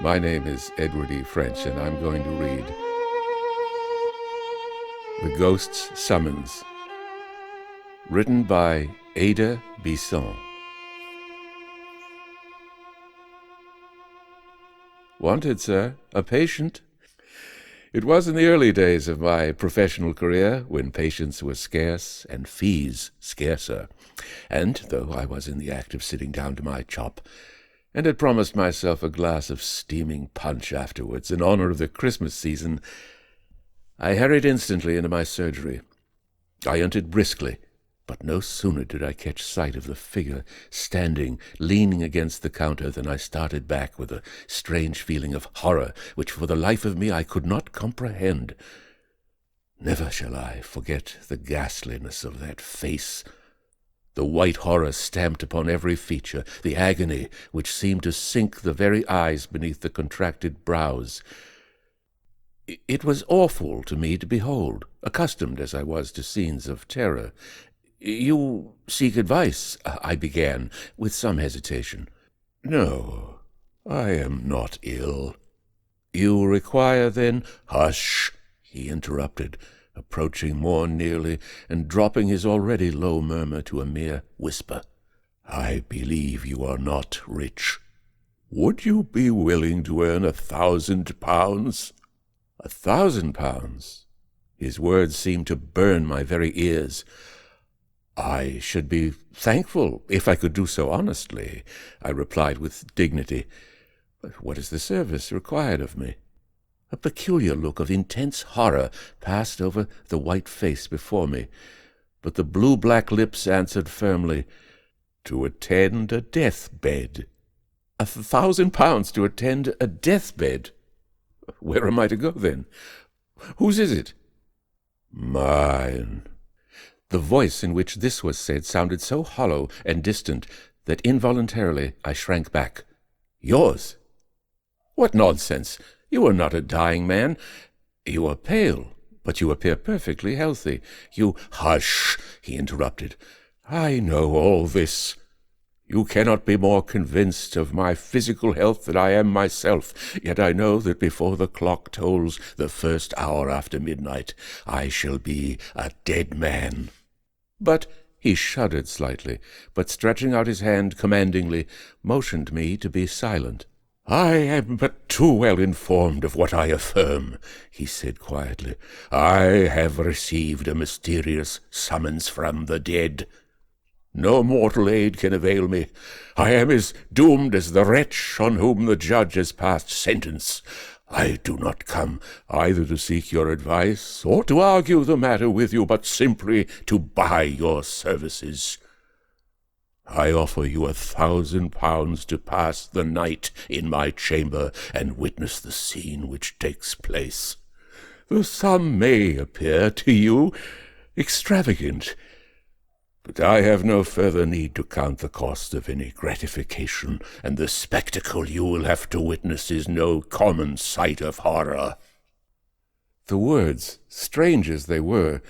My name is Edward E. French, and I'm going to read The Ghost's Summons, written by Ada Buisson. Wanted, sir, a patient. It was in the early days of my professional career, when patients were scarce and fees scarcer, and though I was in the act of sitting down to my chop, and had promised myself a glass of steaming punch afterwards in honor of the Christmas season, I hurried instantly into my surgery. I entered briskly, but no sooner did I catch sight of the figure standing, leaning against the counter, than I started back with a strange feeling of horror, which for the life of me I could not comprehend. Never shall I forget the ghastliness of that face, the white horror stamped upon every feature, the agony which seemed to sink the very eyes beneath the contracted brows. It was awful to me to behold, accustomed as I was to scenes of terror. "You seek advice," I began, with some hesitation. "No, I am not ill." "You require, then—" "Hush!" he interrupted, approaching more nearly and dropping his already low murmur to a mere whisper. "I believe you are not rich. Would you be willing to earn £1,000? £1,000? His words seemed to burn my very ears. "I should be thankful if I could do so honestly," I replied with dignity. "But what is the service required of me?" A peculiar look of intense horror passed over the white face before me, but the blue-black lips answered firmly, "To attend a deathbed." £1,000 to attend a deathbed? Where am I to go, then? Whose is it? "Mine." The voice in which this was said sounded so hollow and distant that involuntarily I shrank back. "Yours? What nonsense! You are not a dying man. You are pale, but you appear perfectly healthy. You—" "Hush!" he interrupted. "I know all this. You cannot be more convinced of my physical health than I am myself, yet I know that before the clock tolls the first hour after midnight, I shall be a dead man." "But—" he shuddered slightly, but stretching out his hand commandingly, motioned me to be silent. "I am but too well informed of what I affirm," he said quietly. "I have received a mysterious summons from the dead. No mortal aid can avail me. I am as doomed as the wretch on whom the judge has passed sentence. I do not come either to seek your advice or to argue the matter with you, but simply to buy your services. I offer you £1,000 to pass the night in my chamber and witness the scene which takes place. The sum may appear to you extravagant, but I have no further need to count the cost of any gratification, and the spectacle you will have to witness is no common sight of horror." The words, strange as they were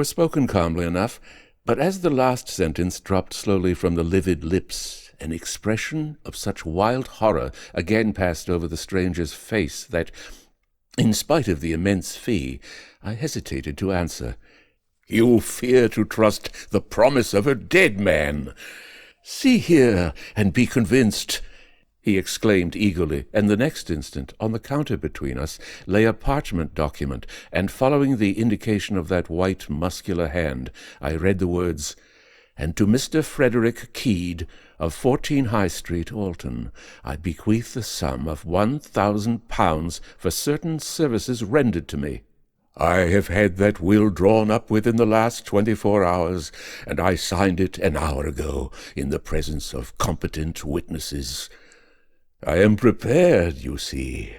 spoken calmly enough, but as the last sentence dropped slowly from the livid lips, an expression of such wild horror again passed over the stranger's face that, in spite of the immense fee, I hesitated to answer. "You fear to trust the promise of a dead man. See here and be convinced," he exclaimed eagerly, and the next instant, on the counter between us, lay a parchment document, and following the indication of that white, muscular hand, I read the words, "And to Mr. Frederick Keed, of 14 High Street, Alton, I bequeath the sum of £1,000 for certain services rendered to me. I have had that will drawn up within the last 24 hours, and I signed it an hour ago in the presence of competent witnesses. I am prepared, you see.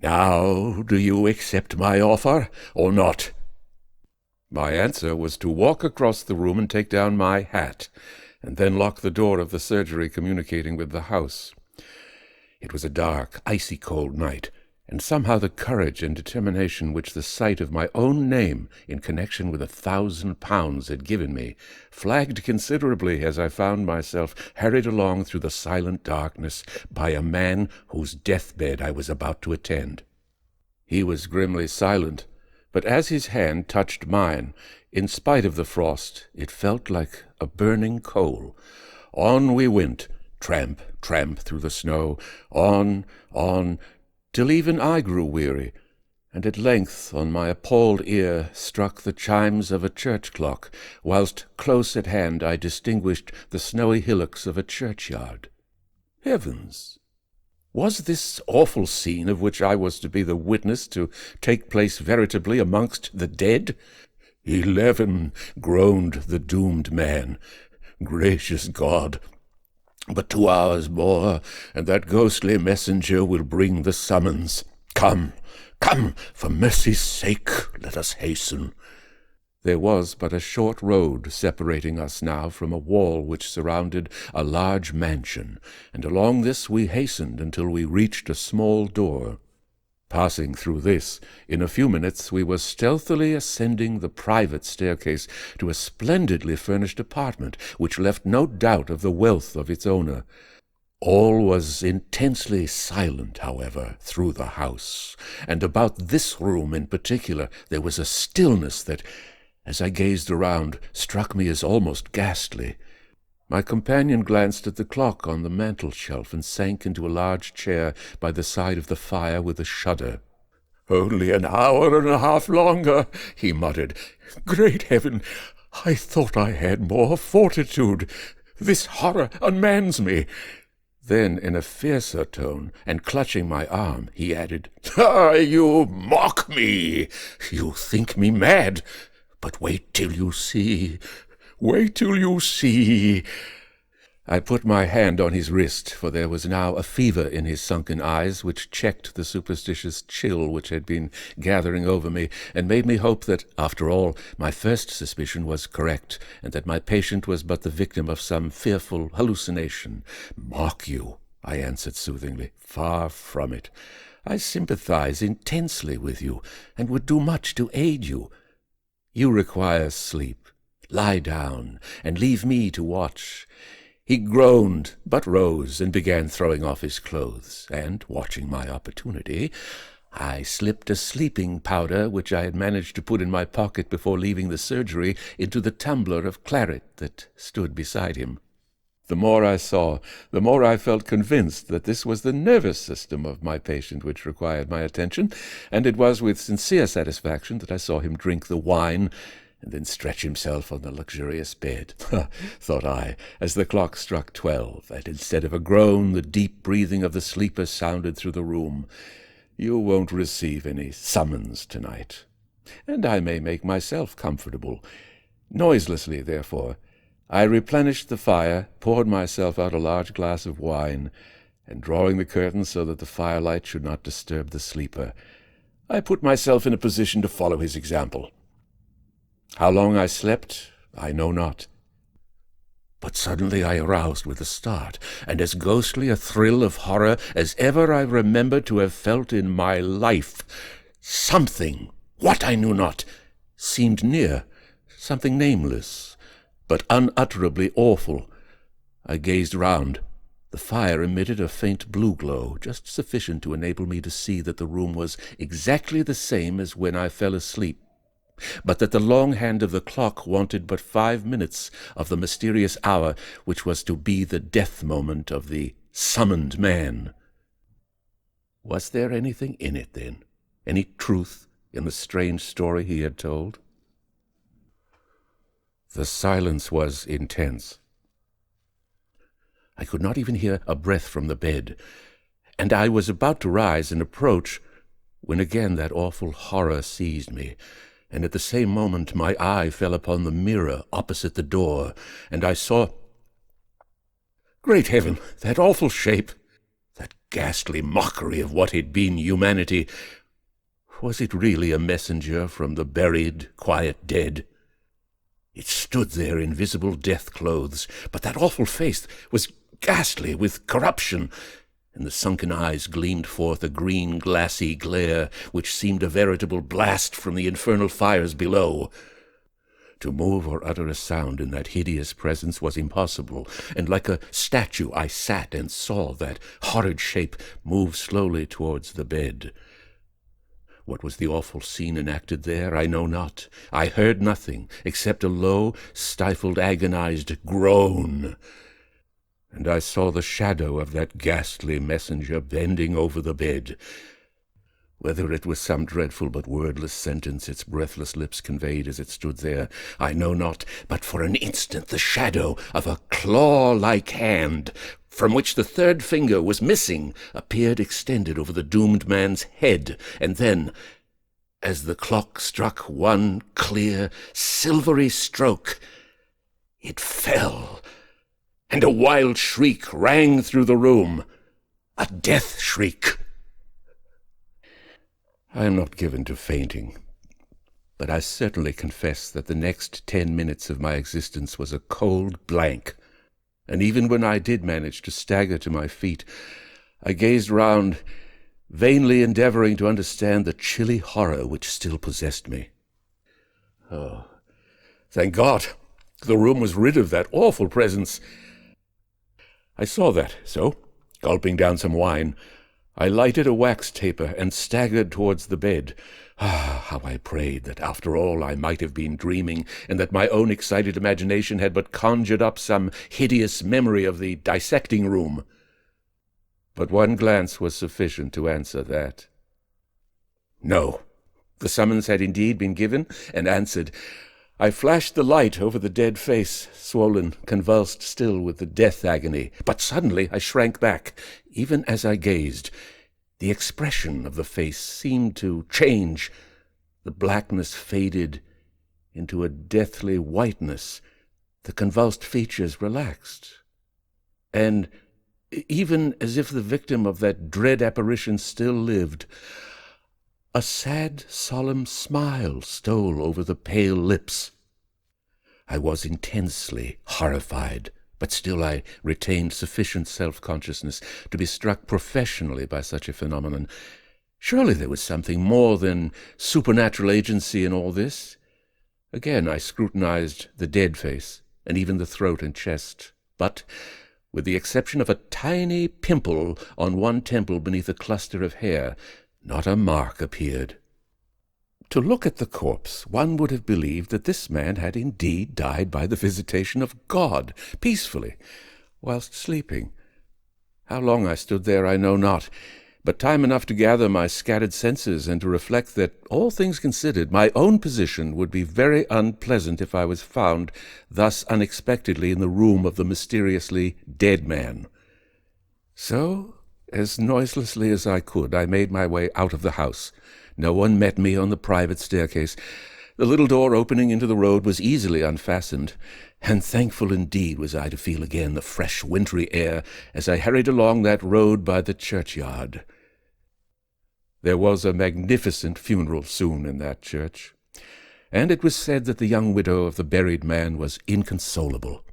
Now, do you accept my offer or not?" My answer was to walk across the room and take down my hat, and then lock the door of the surgery communicating with the house. It was a dark, icy cold night, and somehow the courage and determination which the sight of my own name in connection with £1,000 had given me flagged considerably as I found myself hurried along through the silent darkness by a man whose deathbed I was about to attend. He was grimly silent, but as his hand touched mine, in spite of the frost, it felt like a burning coal. On we went, tramp, tramp through the snow, on, till even I grew weary, and at length on my appalled ear struck the chimes of a church clock, whilst close at hand I distinguished the snowy hillocks of a churchyard. Heavens! Was this awful scene of which I was to be the witness to take place veritably amongst the dead? 11, groaned the doomed man. Gracious God! But 2 hours more, and that ghostly messenger will bring the summons. Come, for mercy's sake, let us hasten. There was but a short road separating us now from a wall which surrounded a large mansion, and along this we hastened until we reached a small door. Passing through this, in a few minutes we were stealthily ascending the private staircase to a splendidly furnished apartment, which left no doubt of the wealth of its owner. All was intensely silent, however, through the house, and about this room in particular there was a stillness that, as I gazed around, struck me as almost ghastly. My companion glanced at the clock on the mantel-shelf and sank into a large chair by the side of the fire with a shudder. "Only an hour and a half longer," he muttered. "Great heaven! I thought I had more fortitude. This horror unmans me." Then, in a fiercer tone, and clutching my arm, he added, "You mock me! You think me mad! But wait till you see! Wait till you see!" I put my hand on his wrist, for there was now a fever in his sunken eyes which checked the superstitious chill which had been gathering over me, and made me hope that, after all, my first suspicion was correct, and that my patient was but the victim of some fearful hallucination. "Mock you," I answered soothingly. "Far from it. I sympathize intensely with you, and would do much to aid you. You require sleep. Lie down, and leave me to watch." He groaned, but rose and began throwing off his clothes, and, watching my opportunity, I slipped a sleeping powder which I had managed to put in my pocket before leaving the surgery into the tumbler of claret that stood beside him. The more I saw, the more I felt convinced that this was the nervous system of my patient which required my attention, and it was with sincere satisfaction that I saw him drink the wine and then stretch himself on the luxurious bed. Thought I, as the clock struck 12, and instead of a groan, the deep breathing of the sleeper sounded through the room. "You won't receive any summons tonight, and I may make myself comfortable." Noiselessly, therefore, I replenished the fire, poured myself out a large glass of wine, and drawing the curtains so that the firelight should not disturb the sleeper, I put myself in a position to follow his example. How long I slept, I know not. But suddenly I aroused with a start, and as ghostly a thrill of horror as ever I remember to have felt in my life. Something, what I knew not, seemed near, something nameless, but unutterably awful. I gazed round. The fire emitted a faint blue glow, just sufficient to enable me to see that the room was exactly the same as when I fell asleep, but that the long hand of the clock wanted but 5 minutes of the mysterious hour which was to be the death moment of the summoned man. Was there anything in it, then? Any truth in the strange story he had told? The silence was intense. I could not even hear a breath from the bed, and I was about to rise and approach when again that awful horror seized me, and at the same moment my eye fell upon the mirror opposite the door, and I saw— Great heaven, that awful shape, that ghastly mockery of what had been humanity, was it really a messenger from the buried, quiet dead? It stood there in visible death clothes, but that awful face was ghastly with corruption, and the sunken eyes gleamed forth a green, glassy glare which seemed a veritable blast from the infernal fires below. To move or utter a sound in that hideous presence was impossible, and like a statue I sat and saw that horrid shape move slowly towards the bed. What was the awful scene enacted there, I know not. I heard nothing except a low, stifled, agonized groan, and I saw the shadow of that ghastly messenger bending over the bed. Whether it was some dreadful but wordless sentence its breathless lips conveyed as it stood there, I know not, but for an instant the shadow of a claw-like hand, from which the third finger was missing, appeared extended over the doomed man's head, and then, as the clock struck one clear, silvery stroke, it fell, and a wild shriek rang through the room, a death shriek. I am not given to fainting, but I certainly confess that the next 10 minutes of my existence was a cold blank, and even when I did manage to stagger to my feet, I gazed round, vainly endeavoring to understand the chilly horror which still possessed me. Oh, thank God! The room was rid of that awful presence. I saw that, so, gulping down some wine, I lighted a wax taper and staggered towards the bed. How I prayed that after all I might have been dreaming, and that my own excited imagination had but conjured up some hideous memory of the dissecting room. But one glance was sufficient to answer that. No, the summons had indeed been given and answered. I flashed the light over the dead face, swollen, convulsed still with the death agony, but suddenly I shrank back. Even as I gazed, the expression of the face seemed to change. The blackness faded into a deathly whiteness. The convulsed features relaxed. And, even as if the victim of that dread apparition still lived, a sad, solemn smile stole over the pale lips. I was intensely horrified, but still I retained sufficient self-consciousness to be struck professionally by such a phenomenon. Surely there was something more than supernatural agency in all this. Again I scrutinized the dead face, and even the throat and chest, but, with the exception of a tiny pimple on one temple beneath a cluster of hair, not a mark appeared. To look at the corpse, one would have believed that this man had indeed died by the visitation of God, peacefully, whilst sleeping. How long I stood there I know not, but time enough to gather my scattered senses and to reflect that, all things considered, my own position would be very unpleasant if I was found thus unexpectedly in the room of the mysteriously dead man. So, as noiselessly as I could, I made my way out of the house. No one met me on the private staircase. The little door opening into the road was easily unfastened, and thankful indeed was I to feel again the fresh wintry air as I hurried along that road by the churchyard. There was a magnificent funeral soon in that church, and it was said that the young widow of the buried man was inconsolable.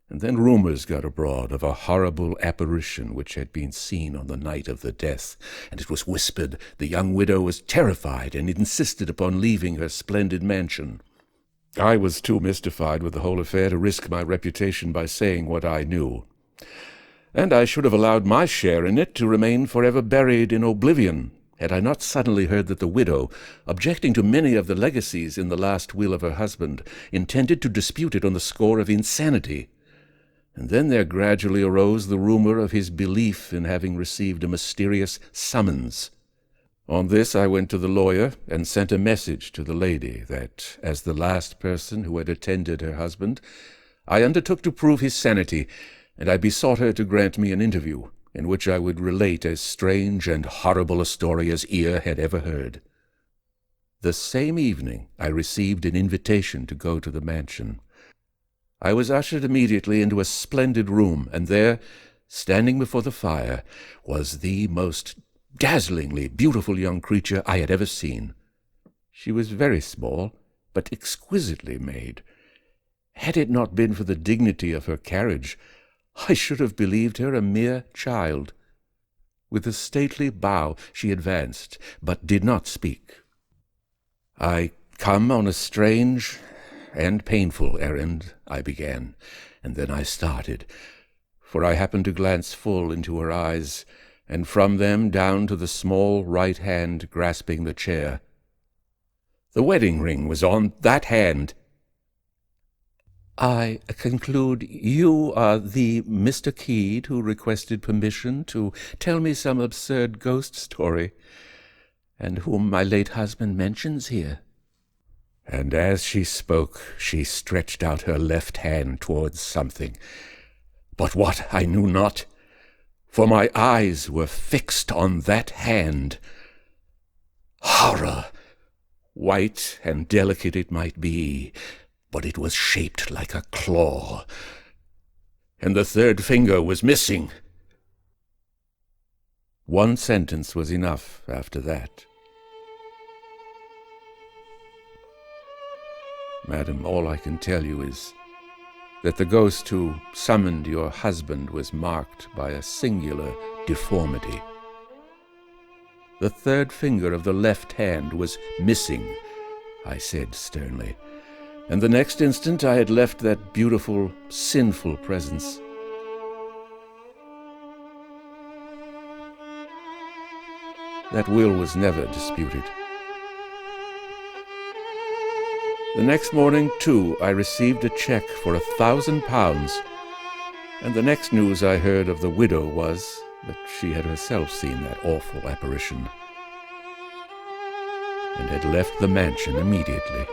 And then rumors got abroad of a horrible apparition which had been seen on the night of the death, and it was whispered the young widow was terrified and insisted upon leaving her splendid mansion. I was too mystified with the whole affair to risk my reputation by saying what I knew, and I should have allowed my share in it to remain forever buried in oblivion, had I not suddenly heard that the widow, objecting to many of the legacies in the last will of her husband, intended to dispute it on the score of insanity. And then there gradually arose the rumor of his belief in having received a mysterious summons. On this I went to the lawyer and sent a message to the lady that, as the last person who had attended her husband, I undertook to prove his sanity, and I besought her to grant me an interview, in which I would relate as strange and horrible a story as ear had ever heard. The same evening I received an invitation to go to the mansion. I was ushered immediately into a splendid room, and there, standing before the fire, was the most dazzlingly beautiful young creature I had ever seen. She was very small, but exquisitely made. Had it not been for the dignity of her carriage, I should have believed her a mere child. With a stately bow she advanced, but did not speak. "I come on a strange and painful errand," I began, and then I started, for I happened to glance full into her eyes, and from them down to the small right hand grasping the chair. The wedding ring was on that hand. "I conclude you are the Mr. Keed who requested permission to tell me some absurd ghost story, and whom my late husband mentions here." And as she spoke, she stretched out her left hand towards something, but what I knew not, for my eyes were fixed on that hand. Horror! White and delicate it might be, but it was shaped like a claw, and the third finger was missing. One sentence was enough after that. "Madam, all I can tell you is that the ghost who summoned your husband was marked by a singular deformity. The third finger of the left hand was missing," I said sternly, and the next instant I had left that beautiful, sinful presence. That will was never disputed. The next morning, too, I received a check for £1,000, and the next news I heard of the widow was that she had herself seen that awful apparition, and had left the mansion immediately.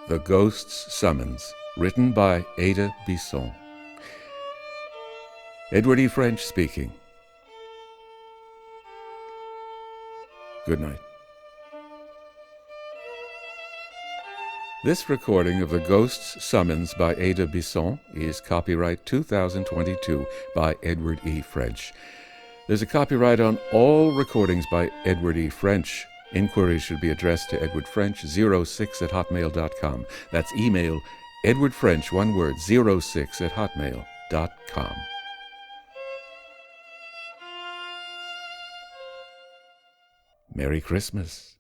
The Ghost's Summons, written by Ada Buisson. Edward E. French speaking. Good night. This recording of The Ghost's Summons by Ada Buisson is copyright 2022 by Edward E. French. There's a copyright on all recordings by Edward E. French. Inquiries should be addressed to edwardfrench06@hotmail.com. That's email edwardfrench, one word, 06@hotmail.com. Merry Christmas.